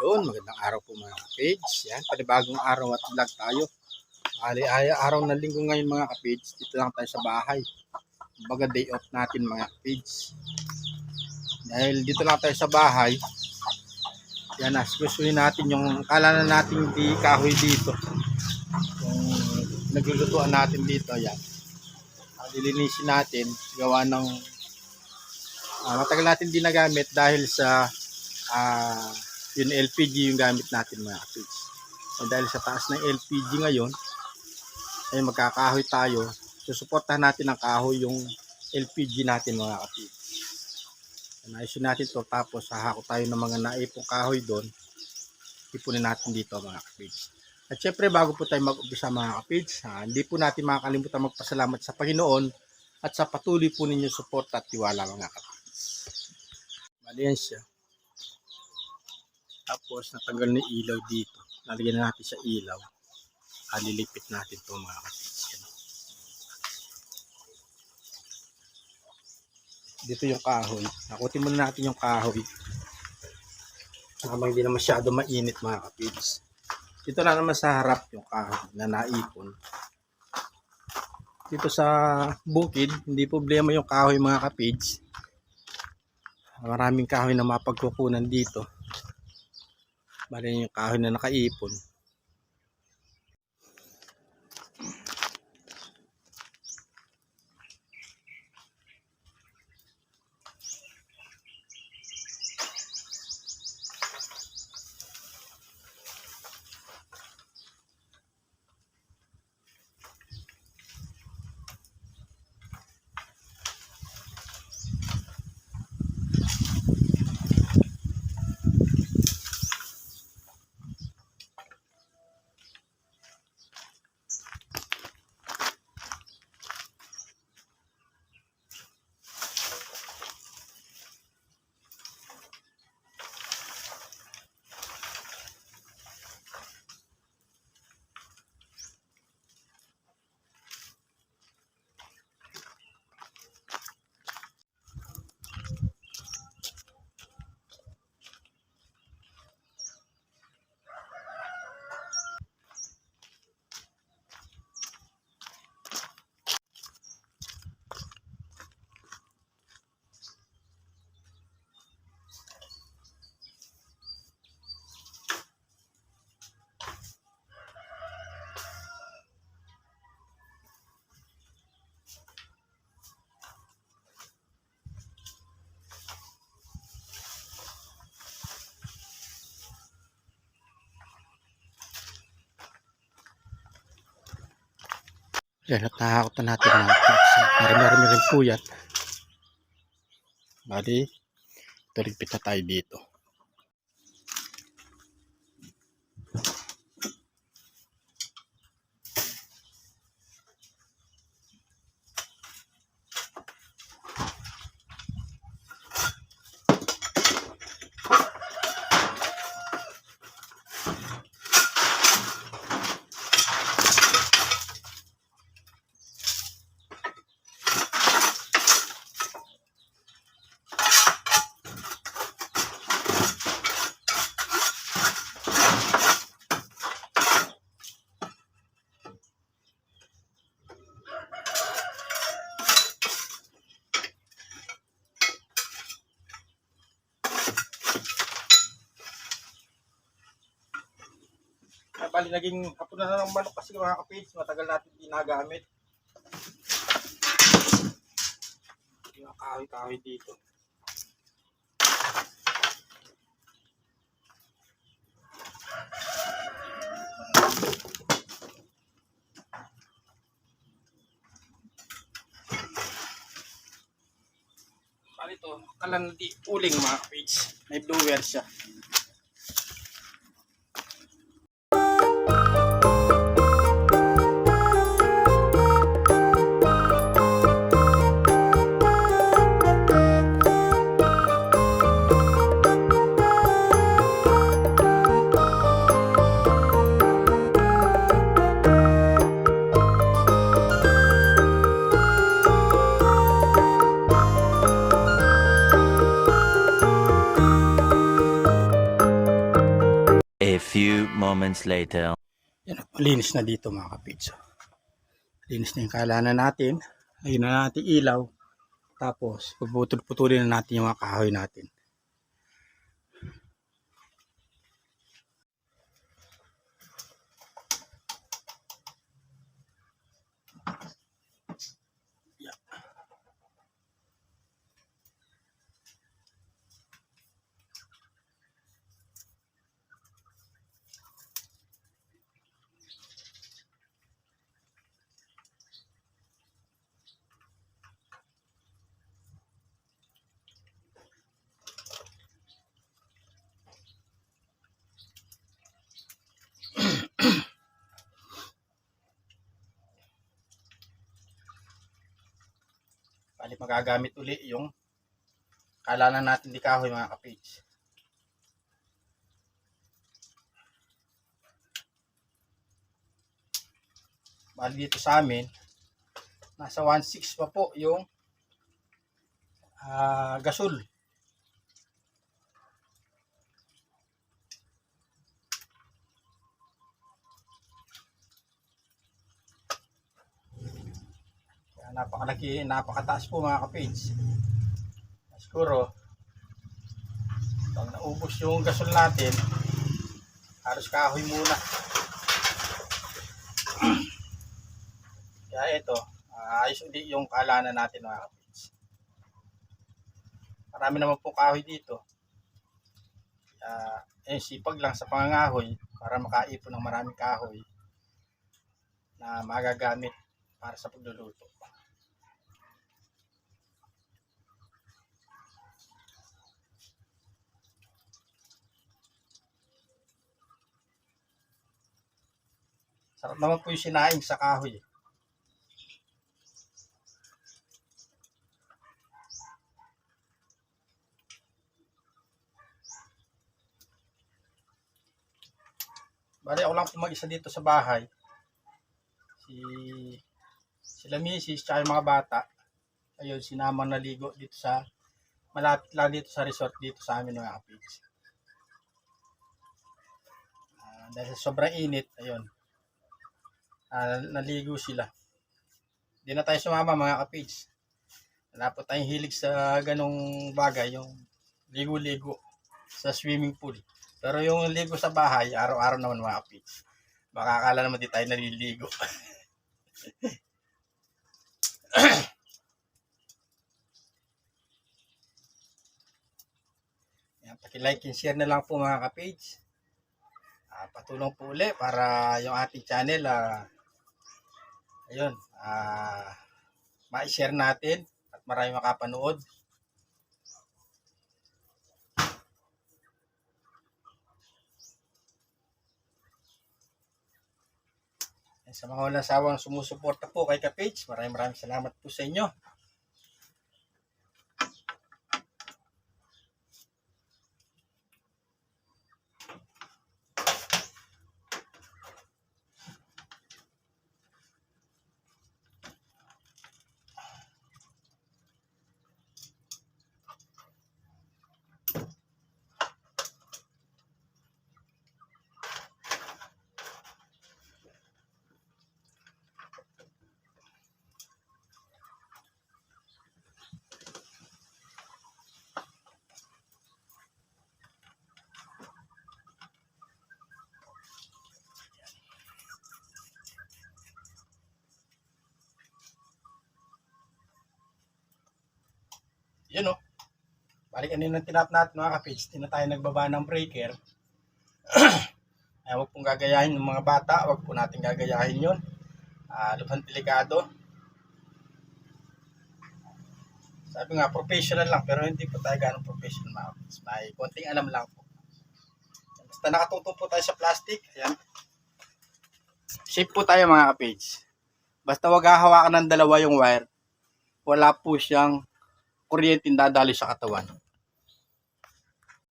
Yun, magandang araw po mga kapage. Yan, panibagong araw at vlog tayo. Araw ng linggo ngayon mga kapage. Dito lang tayo sa bahay. Baga day off natin mga kapage. Dahil dito lang tayo sa bahay. Yan, asikusuhin natin yung kala na natin di kahoy dito. Yung naglulutuan natin dito. Yan. Lilinisin natin. Gawa ng matagal natin di nagamit dahil sa yung LPG yung gamit natin mga kapage. So, dahil sa taas ng LPG ngayon ay magkakahoy tayo, susuportahan natin ng kahoy yung LPG natin mga kapage. Naisip natin to, tapos hahako tayo ng mga naipong kahoy doon, ipunin natin dito mga kapage. At syempre bago po tayo mag-umpisa mga kapage, hindi po natin makakalimutan magpasalamat sa Panginoon at sa patuloy po ninyong suporta at tiwala mga kapage. Maliyan siya. Tapos natanggal na ilaw dito. Lalagyan na natin sa ilaw. Lilipit natin ito mga kapatid. Dito yung kahoy. Nakutin muna natin yung kahoy. Habang hindi na masyado mainit mga kapatid. Dito na naman sa harap yung kahoy na naipon. Dito sa bukid, hindi problema yung kahoy mga kapatid. Maraming kahoy na mapagkukunan dito. Bali yung kahoy na nakaipon. Yan, at nahakot na natin mga kapatid. Marami-rami rin po yan. Bali, turipit na tayo dito. Bali, naging hapon na ng manok kasi mga kapage, matagal natin ginagamit. Yung kahoy-kahoy dito. Bali ito, kalan di uling mga kapage. May blower siya. few moments later. Yan, malinis na dito mga kapage. Linis na yung kalanan natin. Ayun na natin ilaw. Tapos, puputol-putulin na natin yung mga kahoy natin. Yan. Bali magagamit uli yung kalanan natin di kahoy mga kapage. Bali dito sa amin nasa 1.6 pa po yung gasol. Napakalaki, napakataas po mga kapage. Siguro pag naubos yung gasol natin, halos kahoy muna. Kaya ito, ayos uli yung kalanan natin mga kapage. Marami naman po kahoy dito. Sipag lang sa pangangahoy para makaipon ng maraming kahoy na magagamit para sa pagluluto. Sarap naman po yung sinaing sa kahoy. Bali ako lang po mag-isa dito sa bahay. Sila misis tsaka yung mga bata. Ayun, sinamang naligo dito sa malapit lang dito sa resort dito sa amin mga kapage. Dahil sa sobrang init, ayun. Naligo sila. Hindi na tayo sumama mga kapage. Wala po tayong hilig sa ganong bagay, yung ligo-ligo sa swimming pool. Pero yung ligo sa bahay, araw-araw naman mga kapage. Baka akala naman di tayo naliligo. Yan, paki-like and share na lang po mga kapage. Patulong po ulit para yung ating channel ayun, ma-share natin at marami makapanood. Sa mga walang sawang sumusuporta po kay Kapage, maraming salamat po sa inyo. Yun o. Balik kanina ng tinap natin mga kapage. Hindi na tayo nagbaba ng breaker. Huwag pong gagayahin ng mga bata. Huwag po natin gagayahin yun. Lubhang delikado. Sabi nga, professional lang. Pero hindi po tayo ganong professional mga kapage. May konting alam lang po. Basta nakatutong po tayo sa plastic. Ayan. Safe po tayo mga kapage. Basta wag hahawakan ng dalawa yung wire. Wala po siyang kuryente dadali sa katawan.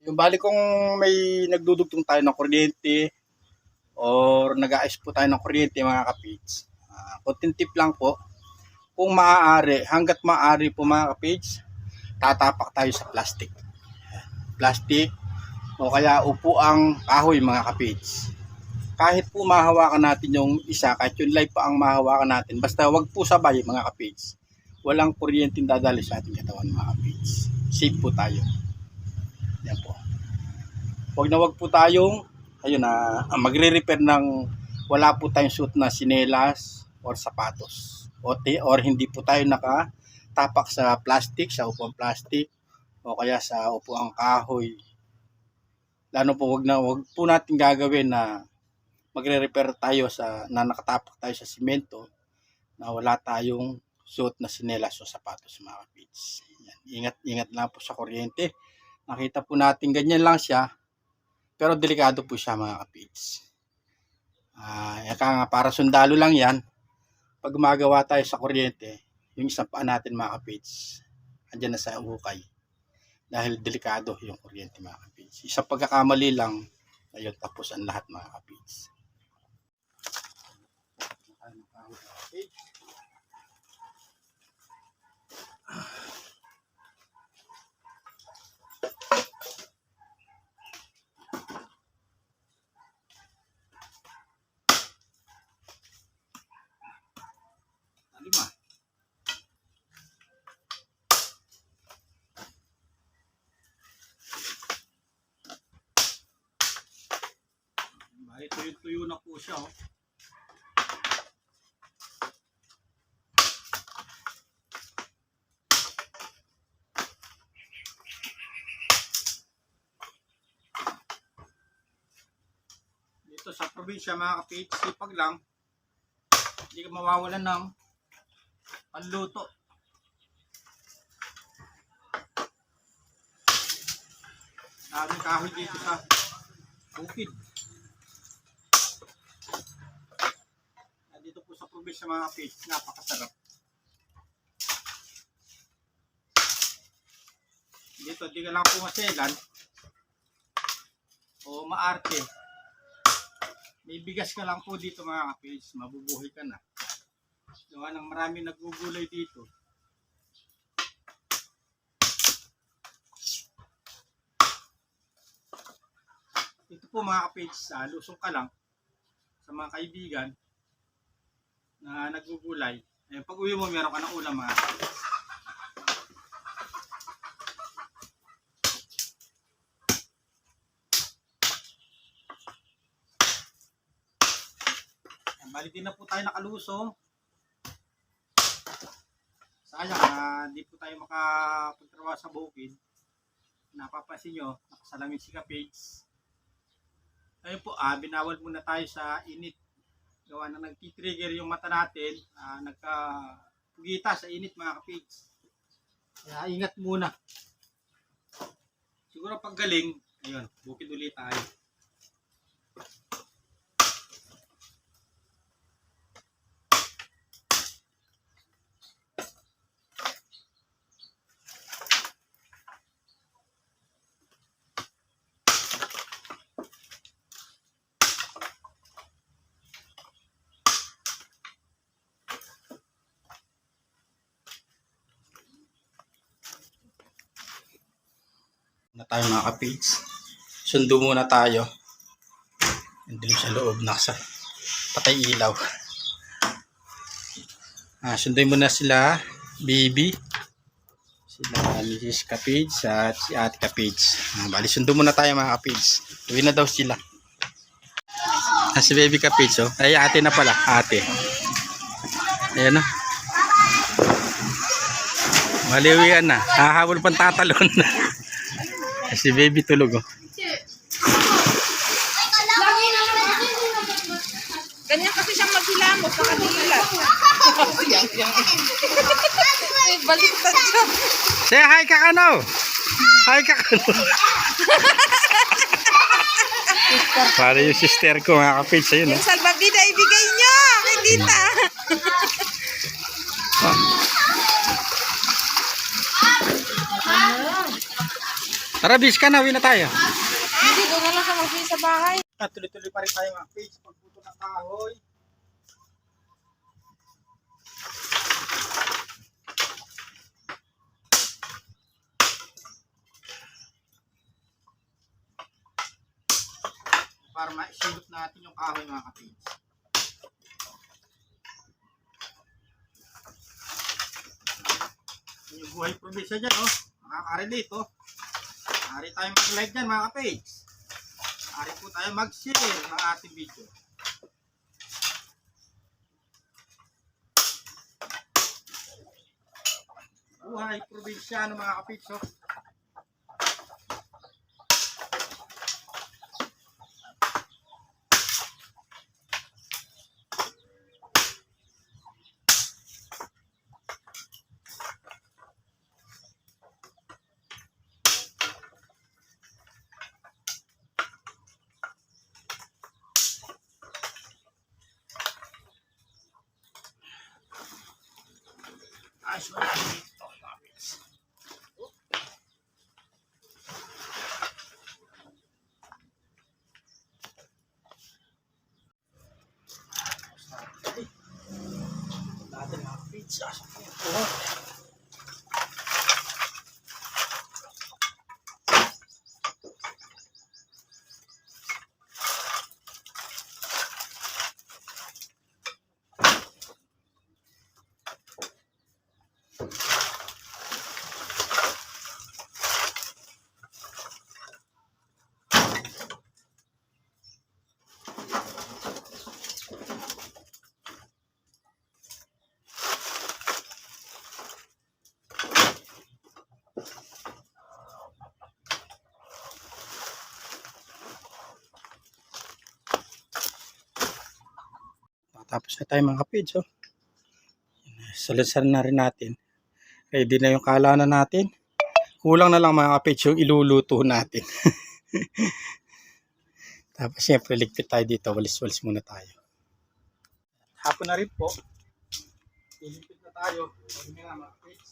Yung bali kung may nagdudugtong tayo ng kuryente or nag-aayos po tayo ng kuryente mga kapage, konting tip lang po, kung maaari, hanggat maaari po mga kapage, tatapak tayo sa plastic. o kaya upuang kahoy mga kapits. Kahit po mahawakan natin yung isa, kahit yung live pa ang mahawakan natin, basta wag po sabay mga kapits. Walang kuryenteng dadali sa ating katawan mga kapits. Safe po tayo. Yan po. Wag po tayong magre-repair ng wala po tayong suit na sinelas or sapatos. Or hindi po tayo nakatapak sa plastic, sa upuang plastic o kaya sa upuang kahoy. Lalo po wag po natin gagawin na magre-repair tayo na nakatapak tayo sa simento na wala tayong suit na sinelas o sapatos mga kapits. Ingat lang po sa kuryente. Nakita po natin ganyan lang siya, pero delikado po siya mga kapits. Para sundalo lang yan. Pag gumagawa tayo sa kuryente, yung isang paa natin mga kapits, andyan na sa ukay. Dahil delikado yung kuryente mga kapits. Isang pagkakamali lang, ayun, tapos ang lahat mga kapits. Lima. Bali, tuyo na po siya. Oh. Dito sa probinsya mga kapit, sipag lang. Hindi ka mawawalan ng panluto. Daming kahoy dito sa bukid. Dito po sa probinsya mga kapit, napakasarap. Dito di ka lang pumaselan o maarte. May bigas ka lang po dito mga kapit, mabubuhay ka na. Gawa ng marami nagugulay dito. Ito po mga kapits, lusong ka lang sa mga kaibigan na nagugulay. Pag uwi mo, meron ka ng ulam mga kapits. Bali din na po tayo nakalusong. Sayang, hindi po tayo makapagtrabaho sa bukid. Napapansin nyo, nakasalamin si Kapits. Ayun po, binawal muna tayo sa init. Gawa na nagtitrigger yung mata natin, nagkapugita sa init mga Kapits. Kaya ingat muna. Siguro pag galing, ayun, bukid ulit tayo. Na tayo mga kapits. Sundo muna tayo. Andun sa loob, nasa patay ilaw. Sunduin muna sila, baby. Sila Mrs. Kapits at si Ate Kapits. Bali, sundo muna tayo mga kapits. Uwi na daw sila. Si baby Kapits, oh. Ay, ate na pala, ate. Ayan na. Maliwian na. Hahabol pang tatalon. Si baby tulog, oh. Ganyan kasi siyang maghilamos sa kanila. Baliktad siya. Say hi ka ano? Hi ka ano? Para yung sister ko mga kapits, ayun, Yung salbabida ibigay niyo kay tita. Tara, bis ka na, uwi na tayo. Hindi, doon na lang sa mag sa bahay. Tuloy-tuloy pa rin tayo mga kapits. Pagputo ng kahoy. para maisilot natin yung kahoy mga kapage. Yung buhay probinsya dyan, oh. Makaka-relate, oh. Maaari tayong mag-like dyan mga kapage. Maaari po tayo mag-share ng ating video. Buhay probinsyano mga kapage, oh. Ayos mo natin dito, mga kapage. Natin mga kapage. Oh. Tapos na tayo mga kapage, oh. Salansan na rin natin. Ready na yung kalanan natin. Kulang na lang mga kapage yung iluluto natin. Tapos syempre ligpit tayo dito. Walis-walis muna tayo. Hapon na rin po. Iligpit na tayo. Sabi nga mga kapage.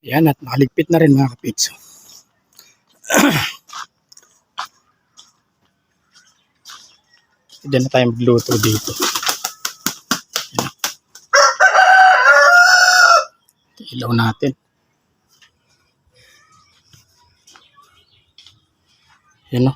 Yan, at nakaligpit na rin mga kapits. Hindi na tayo magluto dito. Ilaw natin. Yan o.